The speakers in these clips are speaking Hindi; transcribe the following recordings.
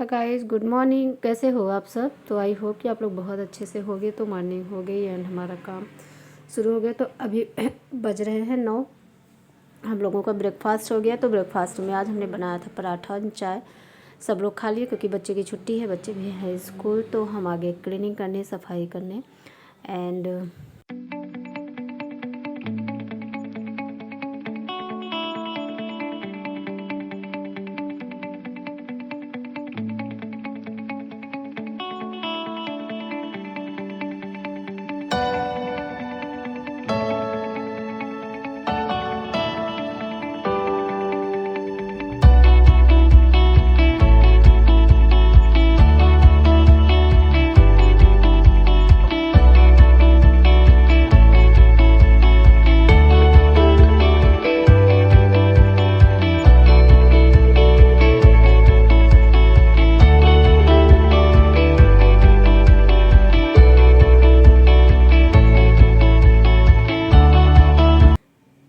Hi guys, good morning. कैसे हो आप सब? तो आई होप कि आप लोग बहुत अच्छे से होगे। तो मॉर्निंग हो गई एंड हमारा काम शुरू हो गया। तो अभी बज रहे हैं 9। हम लोगों का ब्रेकफास्ट हो गया। तो ब्रेकफास्ट में आज हमने बनाया था पराठा और चाय। सब लोग खा लिए क्योंकि बच्चे की छुट्टी है, बच्चे भी हैं स्कूल। तो हम आगे क्लीनिंग करने, सफाई करने एंड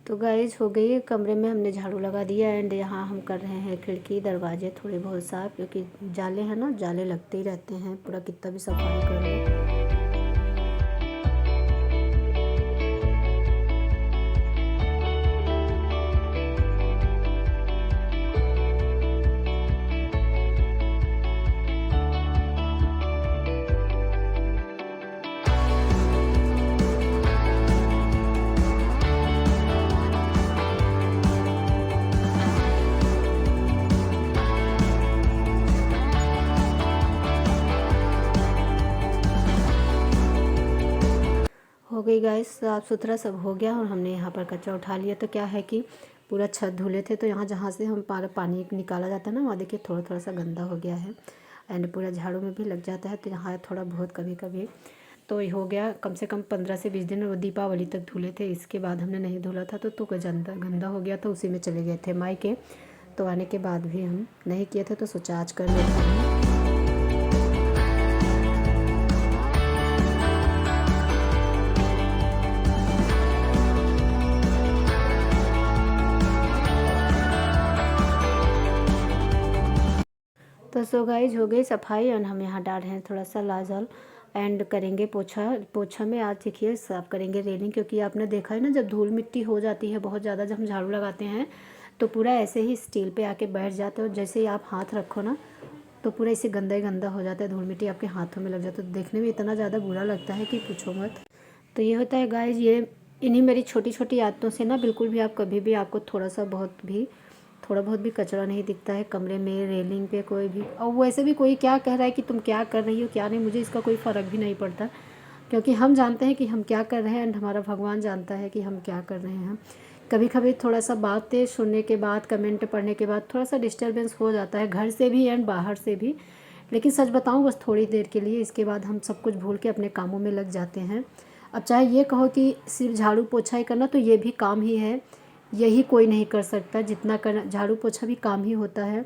तो गाइज हो गई। कमरे में हमने झाड़ू लगा दिया एंड यहाँ हम कर रहे हैं खिड़की दरवाजे थोड़े बहुत साफ, क्योंकि जाले हैं ना, जाले लगते ही रहते हैं पूरा कितना भी सफाई कर लो। हो गई गाइस, साफ़ सुथरा सब हो गया और हमने यहाँ पर कचरा उठा लिया। तो क्या है कि पूरा छत धुले थे, तो यहाँ जहाँ से हम पानी निकाला जाता है ना, वहाँ देखिए थोड़ा थोड़ा सा गंदा हो गया है एंड पूरा झाड़ू में भी लग जाता है। तो यहाँ थोड़ा बहुत कभी कभी तो ये हो गया। कम से कम 15 से 20 दिन वो दीपावली तक धुले थे, इसके बाद हमने नहीं धुला था तो गंदा हो गया। तो उसी में चले गए थे मायके। तो आने के बाद भी हम नहीं किए थे, तो सोचा आज कर लेते हैं। तो सो गाइज हो गई सफाई एंड हम यहाँ डाल रहे हैं थोड़ा सा लाजल एंड करेंगे पोछा में आज देखिए साफ़ करेंगे रेलिंग, क्योंकि आपने देखा है ना, जब धूल मिट्टी हो जाती है बहुत ज़्यादा, जब हम झाड़ू लगाते हैं तो पूरा ऐसे ही स्टील पे आके बैठ जाता है और जैसे ही आप हाथ रखो ना तो पूरा इसे गंदा ही गंदा हो जाता है, धूल मिट्टी आपके हाथों में लग जाता है। तो देखने में इतना ज़्यादा बुरा लगता है कि पूछो मत। तो ये होता है गाइज, ये इन्हीं मेरी छोटी छोटी आदतों से ना बिल्कुल भी आप कभी भी आपको थोड़ा बहुत भी कचरा नहीं दिखता है कमरे में, रेलिंग पे कोई भी। और वैसे भी कोई क्या कह रहा है कि तुम क्या कर रही हो क्या नहीं, मुझे इसका कोई फ़र्क भी नहीं पड़ता, क्योंकि हम जानते हैं कि हम क्या कर रहे हैं एंड हमारा भगवान जानता है कि हम क्या कर रहे हैं। कभी कभी थोड़ा सा बातें सुनने के बाद, कमेंट पढ़ने के बाद थोड़ा सा डिस्टर्बेंस हो जाता है, घर से भी एंड बाहर से भी। लेकिन सच बताऊं, बस थोड़ी देर के लिए, इसके बाद हम सब कुछ भूल के अपने कामों में लग जाते हैं। अब चाहे ये कहो कि सिर्फ झाड़ू पोछा ही करना, तो ये भी काम ही है, यही कोई नहीं कर सकता जितना करना। झाड़ू पोछा भी काम ही होता है।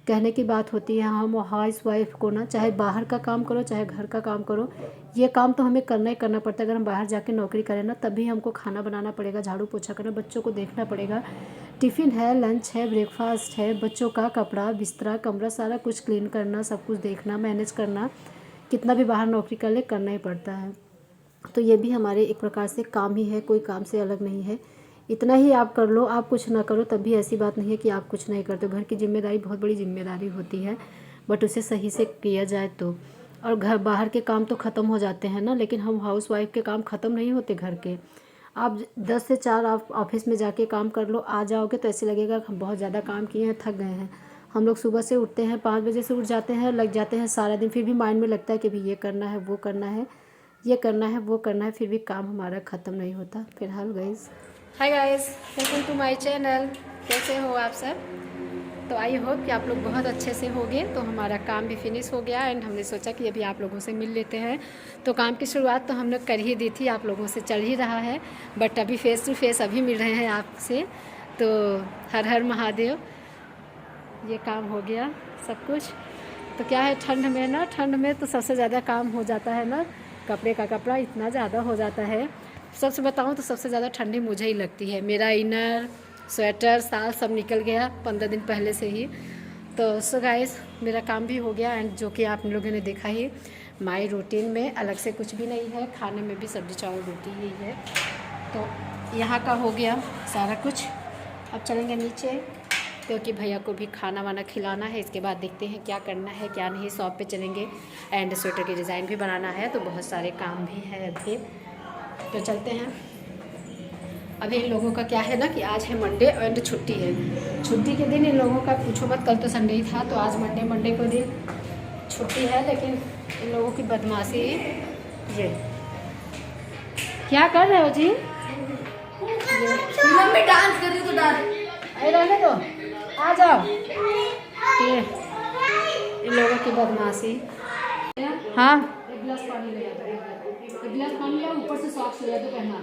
कहने की बात होती है हम हाउस वाइफ को ना, चाहे बाहर का काम करो चाहे घर का काम करो, ये काम तो हमें करना ही करना पड़ता है। अगर हम बाहर जाके नौकरी करें ना, तभी हमको खाना बनाना पड़ेगा, झाड़ू पोछा करना, बच्चों को देखना पड़ेगा, टिफ़िन है, लंच है, ब्रेकफास्ट है, बच्चों का कपड़ा बिस्तरा कमरा सारा कुछ क्लीन करना, सब कुछ देखना, मैनेज करना। कितना भी बाहर नौकरी कर ले, करना ही पड़ता है। तो ये भी हमारे एक प्रकार से काम ही है, कोई काम से अलग नहीं है। इतना ही आप कर लो, आप कुछ ना करो तब भी ऐसी बात नहीं है कि आप कुछ नहीं करते। घर की जिम्मेदारी बहुत बड़ी जिम्मेदारी होती है, बट उसे सही से किया जाए तो। और घर बाहर के काम तो ख़त्म हो जाते हैं ना, लेकिन हम हाउस वाइफ के काम ख़त्म नहीं होते घर के। आप 10 से 4 आप ऑफिस में जाके काम कर लो, आ जाओगे तो ऐसे लगेगा कि हम बहुत ज़्यादा काम किए हैं, थक गए हैं। हम लोग सुबह से उठते हैं, 5 बजे से उठ जाते हैं, लग जाते हैं सारा दिन, फिर भी माइंड में लगता है कि भाई ये करना है, वो करना है, ये करना है, वो करना है, फिर भी काम हमारा ख़त्म नहीं होता। फिलहाल guys, hi guys, welcome to my channel. कैसे हो आप सब? तो आई होप कि आप लोग बहुत अच्छे से होंगे। तो हमारा काम भी फिनिश हो गया एंड हमने सोचा कि अभी आप लोगों से मिल लेते हैं। तो काम की शुरुआत तो हम लोग कर ही दी थी, आप लोगों से चल ही रहा है, बट अभी फेस टू फेस अभी मिल रहे हैं आपसे। तो हर हर महादेव, ये काम हो गया सब कुछ। तो क्या है, ठंड में ना, ठंड में तो सबसे ज़्यादा काम हो जाता है ना, कपड़े का कपड़ा इतना ज़्यादा हो जाता है। सबसे बताऊं तो सबसे ज़्यादा ठंडी मुझे ही लगती है। मेरा इनर, स्वेटर, साल सब निकल गया 15 दिन पहले से ही। तो सो गाइस मेरा काम भी हो गया एंड जो कि आप लोगों ने देखा ही, माई रूटीन में अलग से कुछ भी नहीं है, खाने में भी सब्जी चावल रोटी ही है। तो यहाँ का हो गया सारा कुछ। अब चलेंगे नीचे क्योंकि भैया को भी खाना वाना खिलाना है। इसके बाद देखते हैं क्या करना है क्या नहीं। शॉप पे चलेंगे एंड स्वेटर की डिज़ाइन भी बनाना है, तो बहुत सारे काम भी है अभी। तो चलते हैं। अभी इन लोगों का क्या है ना कि आज है मंडे एंड छुट्टी है। छुट्टी के दिन इन लोगों का पूछो मत, कल तो संडे ही था, तो आज मंडे को दिन छुट्टी है। लेकिन इन लोगों की बदमाशी ये क्या कर रहे हो जी? मम्मी डांस कर रही तो डांस। अरे रहने दो, आ जाओ। ये इन लोगों की बदमाशी। हाँ एक गिलास पानी ले आता, एक गिलास पानी ले, ऊपर से सॉक्स ले तो पहना।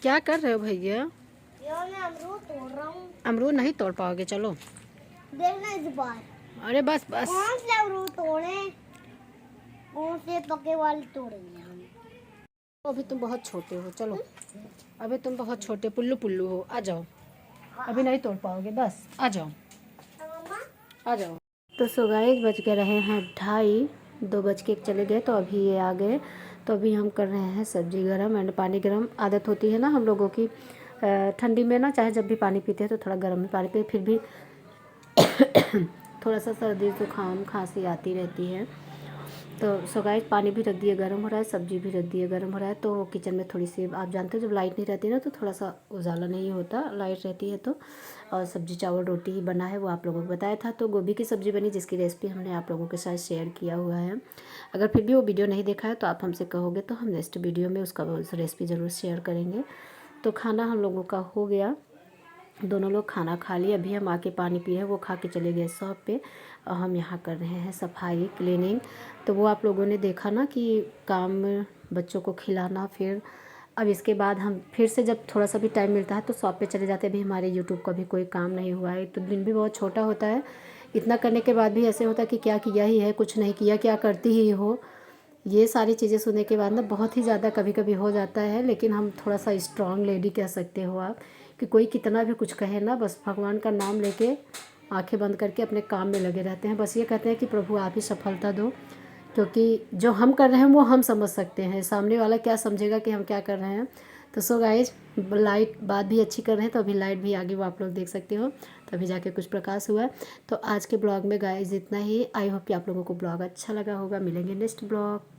क्या कर रहे हो भैया? मैं अमरूद तोड़ रहा हूँ। अमरूद नहीं तोड़ पाओगे, चलो देखना इस बार। अरे बस बस। कौन से अमरूद तोड़े? कौन से पके वाले तोड़ेंगे हम? अभी तुम बहुत छोटे हो, चलो अभी तुम बहुत छोटे पुल्लू पुल्लू हो, आ जाओ। अभी नहीं तोड़ पाओगे, बस आ जाओ आ जाओ। तो सो गाइस बज गए रहे हैं 2:30, 2 बज के चले गए, तो अभी ये आ गए। तो अभी हम कर रहे हैं सब्जी गरम एंड पानी गरम। आदत होती है ना हम लोगों की ठंडी में ना, चाहे जब भी पानी पीते हैं तो थोड़ा गर्म ही पानी पिए, फिर भी थोड़ा सा सर्दी जुकाम खांसी आती रहती है। तो सो गाइस पानी भी रख दिया गर्म हो रहा है, सब्जी भी रख दिया गर्म हो रहा है। तो किचन में थोड़ी सी, आप जानते हो जब लाइट नहीं रहती ना तो थोड़ा सा उजाला नहीं होता, लाइट रहती है तो। और सब्जी चावल रोटी ही बना है, वो आप लोगों को बताया था। तो गोभी की सब्ज़ी बनी जिसकी रेसिपी हमने आप लोगों के साथ शेयर किया हुआ है। अगर फिर भी वो वीडियो नहीं देखा है तो आप हमसे कहोगे तो हम नेक्स्ट वीडियो में उसका रेसिपी ज़रूर शेयर करेंगे। तो खाना हम लोगों का हो गया, दोनों लोग खाना खा लिए। अभी हम आके पानी पिए हैं, वो खा के चले गए शॉप पे और हम यहाँ कर रहे हैं सफाई क्लीनिंग। तो वो आप लोगों ने देखा ना कि काम बच्चों को खिलाना। फिर अब इसके बाद हम फिर से जब थोड़ा सा भी टाइम मिलता है तो शॉप पे चले जाते हैं। अभी हमारे यूट्यूब का भी कोई काम नहीं हुआ है, तो दिन भी बहुत छोटा होता है। इतना करने के बाद भी ऐसे होता है कि क्या किया ही है, कुछ नहीं किया, क्या करती ही हो। ये सारी चीज़ें सुनने के बाद ना बहुत ही ज़्यादा कभी कभी हो जाता है। लेकिन हम थोड़ा सा स्ट्रांग लेडी कह सकते हो आप, कि कोई कितना भी कुछ कहे ना, बस भगवान का नाम लेके आंखें बंद करके अपने काम में लगे रहते हैं। बस ये कहते हैं कि प्रभु आप ही सफलता दो, क्योंकि जो हम कर रहे हैं वो हम समझ सकते हैं, सामने वाला क्या समझेगा कि हम क्या कर रहे हैं। तो सो गाइज लाइट बात भी अच्छी कर रहे हैं, तो अभी लाइट भी आगे वो आप लोग देख सकते हो। तो अभी जाके कुछ प्रकाश हुआ। तो आज के ब्लॉग में गाइज इतना ही। आई होप कि आप लोगों को ब्लॉग अच्छा लगा होगा। मिलेंगे नेक्स्ट ब्लॉग।